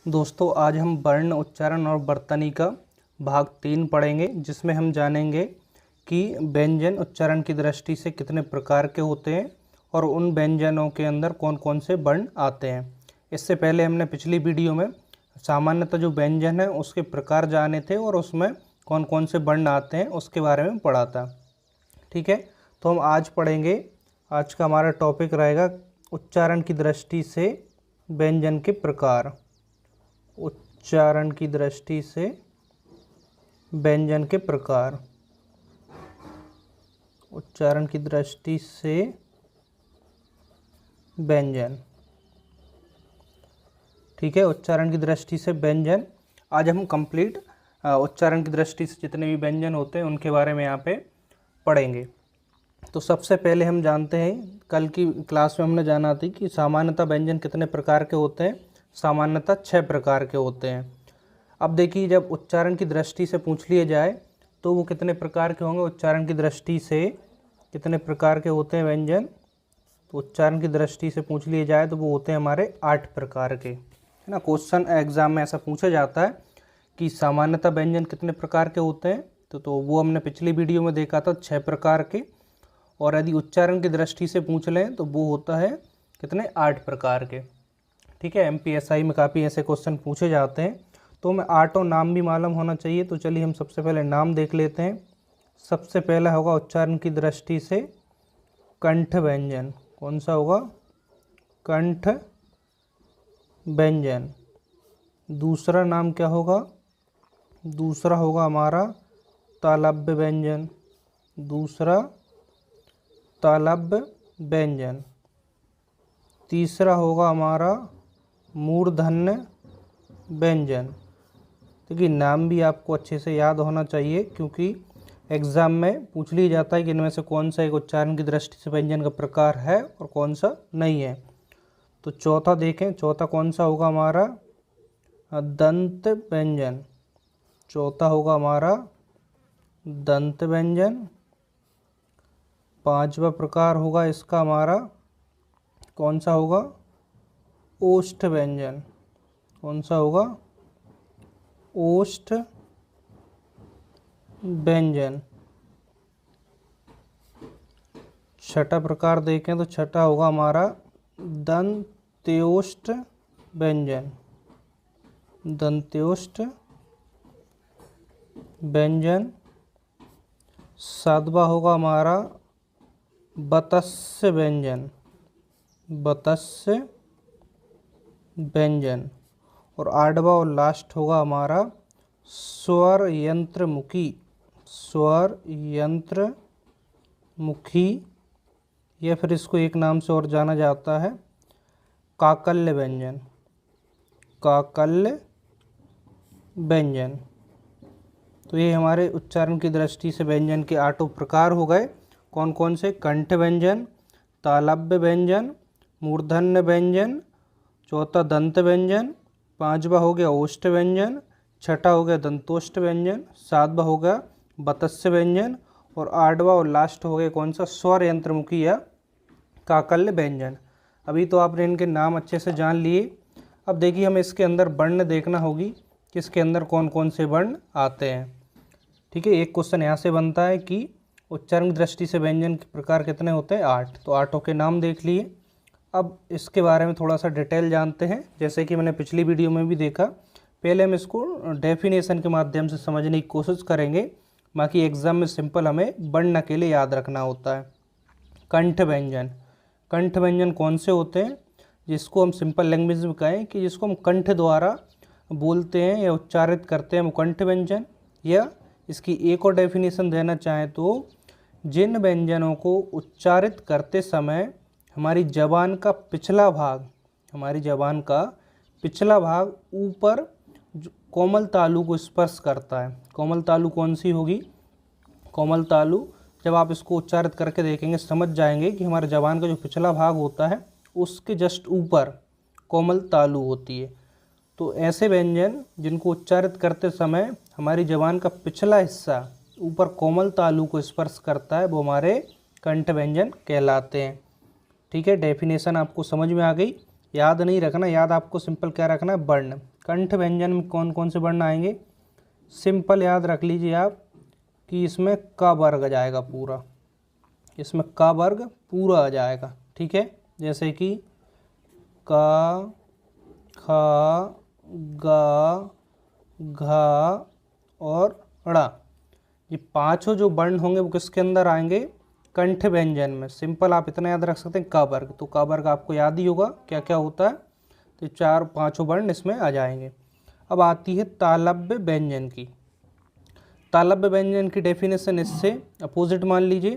दोस्तों आज हम वर्ण, उच्चारण और वर्तनी का भाग 3 पढ़ेंगे, जिसमें हम जानेंगे कि व्यंजन उच्चारण की दृष्टि से कितने प्रकार के होते हैं और उन व्यंजनों के अंदर कौन कौन से वर्ण आते हैं। इससे पहले हमने पिछली वीडियो में सामान्यतः जो व्यंजन है उसके प्रकार जाने थे और उसमें कौन कौन से वर्ण आते हैं उसके बारे में पढ़ा था। ठीक है, तो हम आज पढ़ेंगे। आज का हमारा टॉपिक रहेगा उच्चारण की दृष्टि से व्यंजन के प्रकार। उच्चारण की दृष्टि से व्यंजन के प्रकार। उच्चारण की दृष्टि से व्यंजन। ठीक है, उच्चारण की दृष्टि से व्यंजन। आज हम कंप्लीट उच्चारण की दृष्टि से जितने भी व्यंजन होते हैं उनके बारे में यहाँ पे पढ़ेंगे। तो सबसे पहले हम जानते हैं, कल की क्लास में हमने जाना थी कि सामान्यतः व्यंजन कितने प्रकार के होते हैं। सामान्यतः 6 प्रकार के होते हैं। अब देखिए, जब उच्चारण की दृष्टि से पूछ लिया जाए तो वो कितने प्रकार के होंगे। उच्चारण की दृष्टि से कितने प्रकार के होते हैं व्यंजन, तो उच्चारण की दृष्टि से पूछ लिए जाए तो वो होते हैं हमारे 8 प्रकार के, है ना। क्वेश्चन एग्जाम में ऐसा पूछा जाता है कि सामान्यतः व्यंजन कितने प्रकार के होते हैं, तो वो हमने पिछली वीडियो में देखा था 6 प्रकार के। और यदि उच्चारण की दृष्टि से पूछ लें तो वो होता है कितने, 8 प्रकार के। ठीक है, MPSI में काफ़ी ऐसे क्वेश्चन पूछे जाते हैं, तो हमें 8 नाम भी मालूम होना चाहिए। तो चलिए हम सबसे पहले नाम देख लेते हैं। सबसे पहला होगा उच्चारण की दृष्टि से कंठ व्यंजन। कौन सा होगा, कंठ व्यंजन। दूसरा नाम क्या होगा, दूसरा होगा हमारा तालव्य व्यंजन। दूसरा तालव्य व्यंजन। तीसरा होगा हमारा मूर्धन्य व्यंजन। देखिए, नाम भी आपको अच्छे से याद होना चाहिए क्योंकि एग्ज़ाम में पूछ लिया जाता है कि इनमें से कौन सा एक उच्चारण की दृष्टि से व्यंजन का प्रकार है और कौन सा नहीं है। तो चौथा देखें, चौथा कौन सा होगा हमारा, दंत व्यंजन। चौथा होगा हमारा दंत व्यंजन। पांचवा प्रकार होगा इसका हमारा, कौन सा होगा, ओष्ठ व्यंजन। कौन सा होगा, ओष्ठ व्यंजन। छठा प्रकार देखें तो छठा होगा हमारा दंत्योष्ठ व्यंजन। दंत्योष्ठ व्यंजन। सातवां होगा हमारा वत्स्य व्यंजन। वत्स्य व्यंजन। और आठवां और लास्ट होगा हमारा स्वर यंत्रमुखी। स्वर यंत्रमुखी, या फिर इसको एक नाम से और जाना जाता है काकल्य व्यंजन। काकल्य व्यंजन। तो ये हमारे उच्चारण की दृष्टि से व्यंजन के 8 प्रकार हो गए। कौन कौन से, कंठ व्यंजन, तालव्य व्यंजन, मूर्धन्य व्यंजन, चौथा दंत व्यंजन, पांचवा हो गया ओष्ठ व्यंजन, छठा हो गया दंतोष्ठ व्यंजन, सातवां हो गया वत्स्य व्यंजन और आठवां और लास्ट हो गया कौन सा, स्वर यंत्रमुखी या काकल्य व्यंजन। अभी तो आपने इनके नाम अच्छे से जान लिए। अब देखिए, हमें इसके अंदर वर्ण देखना होगी कि इसके अंदर कौन कौन से वर्ण आते हैं। ठीक है, एक क्वेश्चन यहाँ से बनता है कि उच्चारण की दृष्टि से व्यंजन के प्रकार कितने होते हैं, 8। तो 8 के नाम देख लिए। अब इसके बारे में थोड़ा सा डिटेल जानते हैं। जैसे कि मैंने पिछली वीडियो में भी देखा, पहले हम इसको डेफिनेशन के माध्यम से समझने की कोशिश करेंगे, बाकी एग्जाम में सिंपल हमें वर्ण अकेले याद रखना होता है। कंठ व्यंजन। कंठ व्यंजन कौन से होते हैं, जिसको हम सिंपल लैंग्वेज में कहें कि जिसको हम कंठ द्वारा बोलते हैं या उच्चारित करते हैं वो कंठ व्यंजन। या इसकी एक और डेफिनेशन देना चाहें तो जिन व्यंजनों को उच्चारित करते समय हमारी जबान का पिछला भाग, हमारी जबान का पिछला भाग ऊपर कोमल तालु को स्पर्श करता है। कोमल तालु कौन सी होगी, कोमल तालु, जब आप इसको उच्चारित करके देखेंगे समझ जाएंगे कि हमारे जबान का जो पिछला भाग होता है उसके जस्ट ऊपर कोमल तालु होती है। तो ऐसे व्यंजन जिनको उच्चारित करते समय हमारी जबान का पिछला हिस्सा ऊपर कोमल तालु को स्पर्श करता है वो हमारे कंठ व्यंजन कहलाते हैं। ठीक है, डेफिनेशन आपको समझ में आ गई। याद नहीं रखना, याद आपको सिंपल क्या रखना है, वर्ण। कंठ व्यंजन में कौन कौन से वर्ण आएंगे? सिंपल याद रख लीजिए आप कि इसमें क वर्ग आ जाएगा पूरा, इसमें क वर्ग पूरा आ जाएगा, ठीक है। जैसे कि क, ख, ग, घ और ड़, ये पांचों जो वर्ण होंगे वो किसके अंदर आएंगे? कंठ व्यंजन में। सिंपल आप इतना याद रख सकते हैं क वर्ग, तो क वर्ग आपको याद ही होगा क्या क्या होता है, तो चार पांचों वर्ण इसमें आ जाएंगे। अब आती है तालव्य व्यंजन की। तालव्य व्यंजन की डेफिनेशन इससे अपोजिट मान लीजिए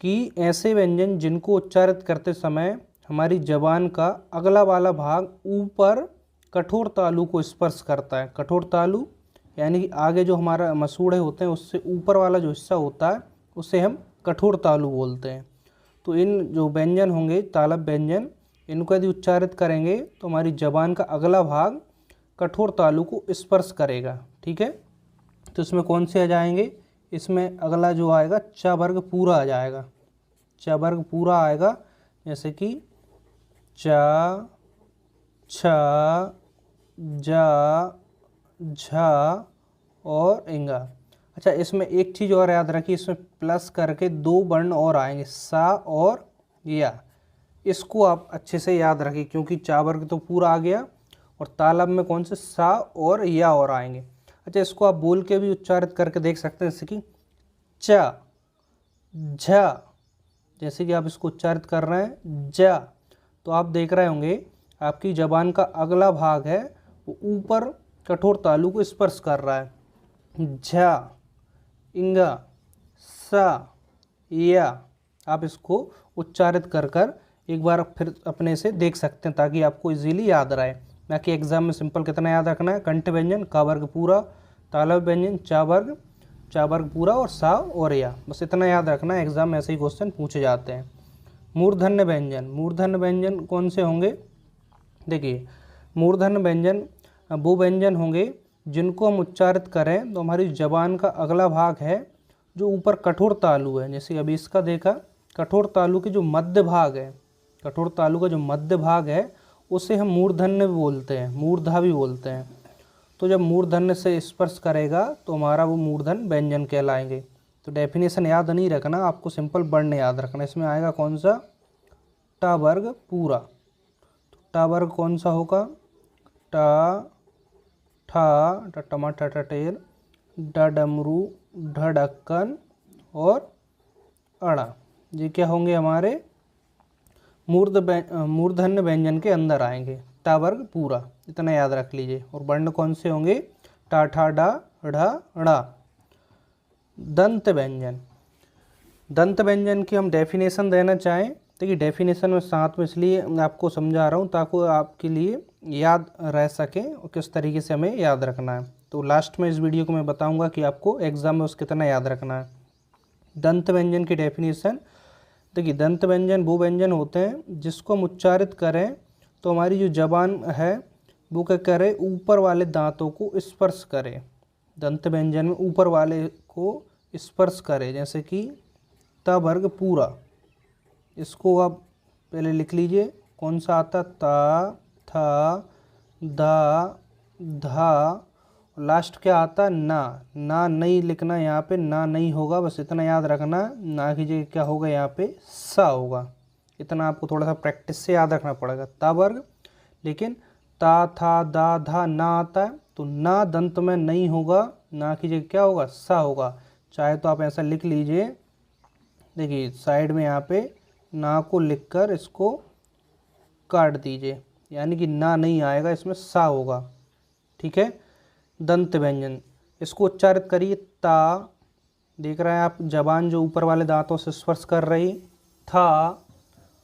कि ऐसे व्यंजन जिनको उच्चारित करते समय हमारी जबान का अगला वाला भाग ऊपर कठोर तालु को स्पर्श करता है। कठोर तालु यानी कि आगे जो हमारा मसूड़े होते हैं उससे ऊपर वाला जो हिस्सा होता है उसे हम कठोर तालु बोलते हैं। तो इन जो व्यंजन होंगे तालव्य व्यंजन, इनको यदि उच्चारित करेंगे तो हमारी जबान का अगला भाग कठोर तालु को स्पर्श करेगा, ठीक है। तो इसमें कौन से आ जाएंगे? इसमें अगला जो आएगा च वर्ग पूरा आ जाएगा, च वर्ग पूरा आएगा। जैसे कि च, छ, ज, झ और इंगा। अच्छा, इसमें एक चीज़ और याद रखिए, इसमें प्लस करके दो वर्ण और आएंगे, सा और या। इसको आप अच्छे से याद रखिए क्योंकि चा वर्ग तो पूरा आ गया और तालब में कौन से सा और या और आएंगे। अच्छा, इसको आप बोल के भी उच्चारित करके देख सकते हैं, जैसे कि च, झ, जैसे कि आप इसको उच्चारित कर रहे हैं ज, तो आप देख रहे होंगे आपकी जबान का अगला भाग है वो ऊपर कठोर तालु को स्पर्श कर रहा है। झ, इंगा, सा, या। आप इसको उच्चारित कर कर एक बार फिर अपने से देख सकते हैं ताकि आपको इजीली याद रहे, ना कि एग्जाम में सिंपल कितना याद रखना है, कंठ व्यंजन का वर्ग पूरा, तालव्य व्यंजन चा वर्ग पूरा और सा और या, बस इतना याद रखना है। एग्जाम में ऐसे ही क्वेश्चन पूछे जाते हैं। मूर्धन्य व्यंजन, मूर्धन्य व्यंजन कौन से होंगे? देखिए, मूर्धन्य व्यंजन वो व्यंजन होंगे जिनको हम उच्चारित करें तो हमारी जबान का अगला भाग है जो ऊपर कठोर तालु है। जैसे अभी इसका देखा, कठोर तालु के जो मध्य भाग है, कठोर तालु का जो मध्य भाग है उसे हम मूर्धन्य भी बोलते हैं, मूर्धा भी बोलते हैं। तो जब मूर्धन्य से स्पर्श करेगा तो हमारा वो मूर्धन्य व्यंजन कहलाएंगे। तो डेफिनेशन याद नहीं रखना, आपको सिंपल वर्ण याद रखना। इसमें आएगा कौन सा? टा वर्ग पूरा। तो टा वर्ग कौन सा होगा? टा, ठा, टमाटर, टटेर, ड डमरू, ढ ढक्कन और अड़ा। ये क्या होंगे? हमारे मूर्धन्य व्यंजन के अंदर आएंगे। टा वर्ग पूरा, इतना याद रख लीजिए। और वर्ण कौन से होंगे? टा, ठा, डा, ढ़ा, ड़ा। दंत व्यंजन, दंत व्यंजन की हम डेफिनेशन देना चाहें, देखिए डेफिनेशन में साथ में इसलिए मैं आपको समझा रहा हूँ ताकि आपके लिए याद रह सके और किस तरीके से हमें याद रखना है। तो लास्ट में इस वीडियो को मैं बताऊंगा कि आपको एग्जाम में उसको कितना याद रखना है। दंत व्यंजन की डेफिनेशन, देखिए दंत व्यंजन वो व्यंजन होते हैं जिसको हम उच्चारित करें तो हमारी जो जबान है वो क्या करे? ऊपर वाले दांतों को स्पर्श करे। दंत व्यंजन में ऊपर वाले को स्पर्श करे, जैसे कि ता वर्ग पूरा। इसको आप पहले लिख लीजिए, कौन सा आता? ता, था, धा, धा, लास्ट क्या आता? ना। ना नहीं लिखना यहाँ पे, ना नहीं होगा, बस इतना याद रखना, ना की जगह क्या होगा यहाँ पे? सा होगा। इतना आपको थोड़ा सा प्रैक्टिस से याद रखना पड़ेगा। ता वर्ग, लेकिन ता, था, दा, धा ना आता है तो ना दंत में नहीं होगा, ना की जगह क्या होगा? सा होगा। चाहे तो आप ऐसा लिख लीजिए, देखिए साइड में यहाँ पे ना को लिखकर इसको काट दीजिए, यानी कि ना नहीं आएगा, इसमें सा होगा, ठीक है। दंत व्यंजन, इसको उच्चारित करिए। ता, देख रहे हैं आप जबान जो ऊपर वाले दांतों से स्पर्श कर रही। था,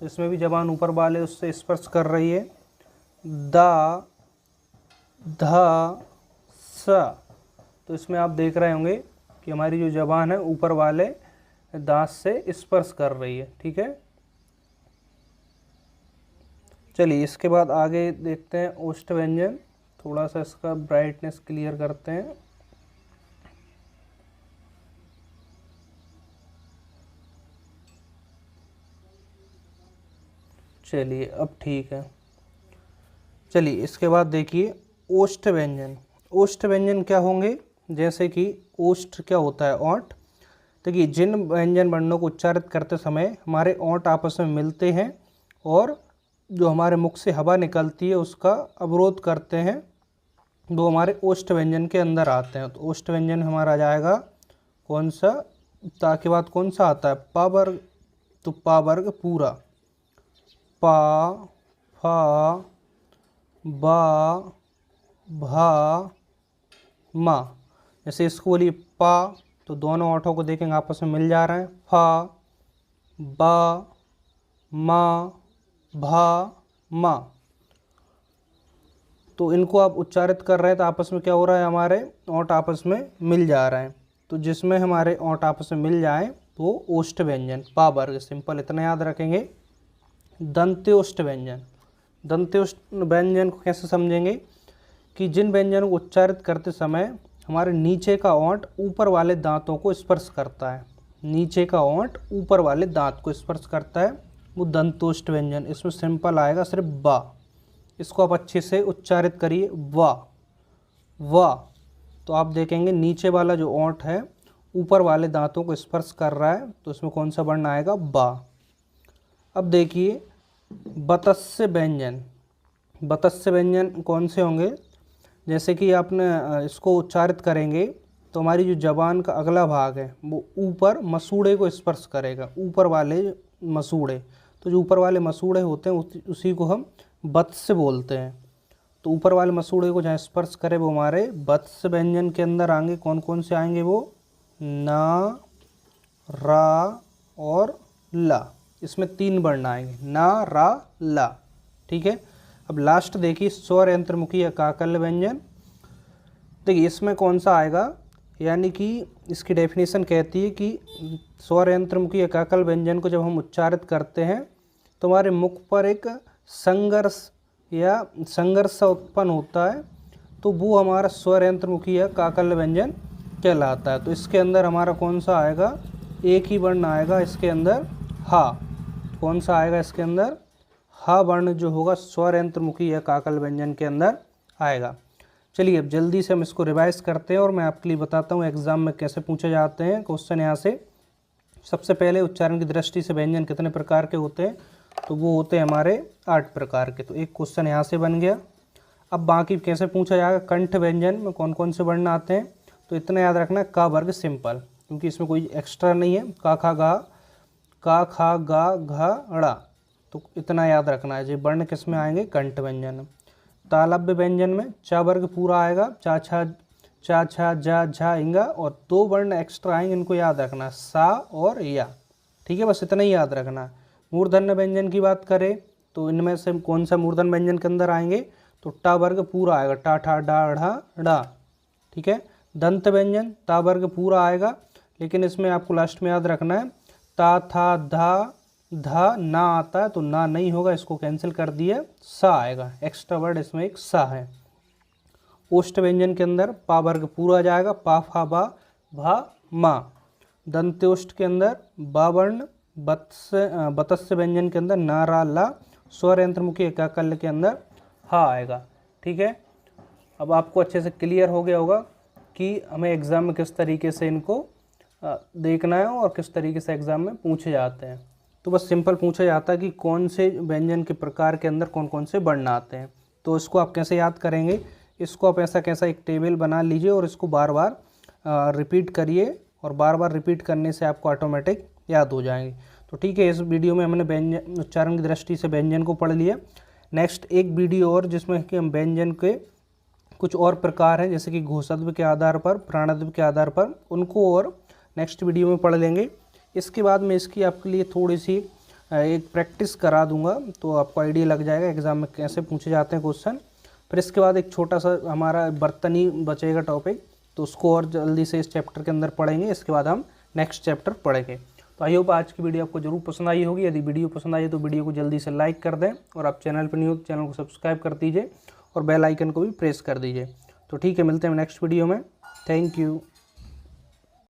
तो इसमें भी जबान ऊपर वाले उससे स्पर्श कर रही है। दा, धा, सा, तो इसमें आप देख रहे होंगे कि हमारी जो जबान है ऊपर वाले दांत से स्पर्श कर रही है, ठीक है। चलिए इसके बाद आगे देखते हैं ओष्ठ व्यंजन। थोड़ा सा इसका ब्राइटनेस क्लियर करते हैं। चलिए अब ठीक है। चलिए इसके बाद देखिए ओष्ठ व्यंजन। ओष्ठ व्यंजन क्या होंगे, जैसे कि ओष्ठ क्या होता है, ओंठ। देखिए जिन व्यंजन वर्णों को उच्चारित करते समय हमारे ओंठ आपस में मिलते हैं और जो हमारे मुख से हवा निकलती है उसका अवरोध करते हैं, वो हमारे ओष्ठ व्यंजन के अंदर आते हैं। तो ओष्ठ व्यंजन हमारा आ जाएगा कौन सा, ता के बाद कौन सा आता है, पा वर्ग। तो पा वर्ग पूरा, पा, फा, बा, भा, मा। जैसे इसको बोलिए पा, तो दोनों ओंठों को देखेंगे आपस में मिल जा रहे हैं, फा, बा, मा, भा, मा। तो इनको आप उच्चारित कर रहे हैं तो आपस में क्या हो रहा है, हमारे ओंठ आपस में मिल जा रहे हैं। तो जिसमें हमारे ओंठ आपस में मिल जाएं तो ओष्ठ व्यंजन, पा वर्ग। सिंपल इतना याद रखेंगे। दंत्योष्ठ व्यंजन। दंत्योष्ठ व्यंजन को कैसे समझेंगे कि जिन व्यंजनों को उच्चारित करते समय हमारे नीचे का ओंठ ऊपर वाले दांतों को स्पर्श करता है, नीचे का ओंठ ऊपर वाले दांत को स्पर्श करता है, वो दंतोष्ठ व्यंजन। इसमें सिंपल आएगा सिर्फ बा। इसको आप अच्छे से उच्चारित करिए, वा, वा। तो आप देखेंगे नीचे वाला जो ओंठ है ऊपर वाले दांतों को स्पर्श कर रहा है, तो इसमें कौन सा वर्ण आएगा, बा। अब देखिए बतस्य व्यंजन। बतस्य व्यंजन कौन से होंगे, जैसे कि आपने इसको उच्चारित करेंगे तो हमारी जो जबान का अगला भाग है वो ऊपर मसूड़े को स्पर्श करेगा, ऊपर वाले मसूड़े। तो जो ऊपर वाले मसूड़े होते हैं उसी को हम बत्स्य बोलते हैं। तो ऊपर वाले मसूड़े को जहाँ स्पर्श करे वो हमारे बत्स्य व्यंजन के अंदर आएंगे। कौन कौन से आएंगे वो, ना, रा और ला। इसमें 3 वर्ण आएंगे, ना, रा, ला। ठीक है। अब लास्ट देखिए स्वर यंत्रमुखी या काकल्य व्यंजन। देखिए इसमें कौन सा आएगा, यानी कि इसकी डेफिनेशन कहती है कि स्वर यंत्रमुखी या काकल्य व्यंजन को जब हम उच्चारित करते हैं तो हमारे मुख पर एक संघर्ष उत्पन्न होता है, तो वो हमारा स्वर यंत्रमुखी या काकल्य व्यंजन कहलाता है। तो इसके अंदर हमारा कौन सा आएगा, एक ही वर्ण आएगा इसके अंदर, हा। कौन सा आएगा इसके अंदर, हा वर्ण जो होगा स्वर यंत्रमुखी या काकल्य व्यंजन के अंदर आएगा। चलिए अब जल्दी से हम इसको रिवाइज करते हैं और मैं आपके लिए बताता हूँ एग्जाम में कैसे पूछे जाते हैं क्वेश्चन। यहाँ से सबसे पहले उच्चारण की दृष्टि से व्यंजन कितने प्रकार के होते हैं, तो वो होते हैं हमारे 8 प्रकार के। तो एक क्वेश्चन यहाँ से बन गया। अब बाकी कैसे पूछा जाएगा, कंठ व्यंजन में कौन कौन से वर्ण आते हैं, तो इतना याद रखना, का वर्ग सिंपल, क्योंकि इसमें कोई एक्स्ट्रा नहीं है। का खा गा, का खा गा घा ड़ा, तो इतना याद रखना है। ये वर्ण किस में आएंगे, कंठ व्यंजन में। तालव्य व्यंजन में चा वर्ग पूरा आएगा, चा छा जा झा इंगा, और 2 वर्ण एक्स्ट्रा आएंगे, इनको याद रखना, सा और या। ठीक है, बस इतना ही याद रखना। मूर्धन्य व्यंजन की बात करें तो इनमें से कौन सा मूर्धन्य व्यंजन के अंदर आएंगे, तो टा वर्ग पूरा आएगा, टा ठा डा ढ़ा डा। ठीक है। दंत व्यंजन ता वर्ग पूरा आएगा, लेकिन इसमें आपको लास्ट में याद रखना है ता था धा धा ना आता है, तो ना नहीं होगा, इसको कैंसिल कर दिया, सा आएगा। एक्स्ट्रा वर्ड इसमें एक सा है। ओष्ठ व्यंजन के अंदर पा वर्ग पूरा आ जाएगा, पा फा बा भा मा। दंत्योष्ठ के अंदर बा वर्ण, बतस्य व्यंजन के अंदर ना रा ला, स्वर यंत्रमुखी काकल्य के अंदर हा आएगा। ठीक है। अब आपको अच्छे से क्लियर हो गया होगा कि हमें एग्ज़ाम में किस तरीके से इनको देखना है और किस तरीके से एग्ज़ाम में पूछे जाते हैं। तो बस सिंपल पूछा जाता है कि कौन से व्यंजन के प्रकार के अंदर कौन कौन से वर्ण आते हैं। तो इसको आप कैसे याद करेंगे, इसको आप ऐसा कैसा एक टेबल बना लीजिए और इसको बार बार रिपीट करिए, और बार बार रिपीट करने से आपको ऑटोमेटिक याद हो जाएंगे। तो ठीक है, इस वीडियो में हमने व्यंजन उच्चारण की दृष्टि से व्यंजन को पढ़ लिया। नेक्स्ट एक वीडियो और जिसमें कि हम व्यंजन के कुछ और प्रकार हैं, जैसे कि घोषद्व के आधार पर, प्राणद्व के आधार पर, उनको और नेक्स्ट वीडियो में पढ़ लेंगे। इसके बाद मैं इसकी आपके लिए थोड़ी सी एक प्रैक्टिस करा दूंगा, तो आपको आइडिया लग जाएगा एग्ज़ाम में कैसे पूछे जाते हैं क्वेश्चन। फिर इसके बाद एक छोटा सा हमारा बर्तनी बचेगा टॉपिक, तो उसको और जल्दी से इस चैप्टर के अंदर पढ़ेंगे। इसके बाद हम नेक्स्ट चैप्टर पढ़ेंगे। तो आई होप आज की वीडियो आपको जरूर पसंद आई होगी। यदि वीडियो पसंद आई तो वीडियो को जल्दी से लाइक कर दें, और आप चैनल पर नहीं हो तो चैनल को सब्सक्राइब कर दीजिए और बेल आइकन को भी प्रेस कर दीजिए। तो ठीक है, मिलते हैं नेक्स्ट वीडियो में। Thank you.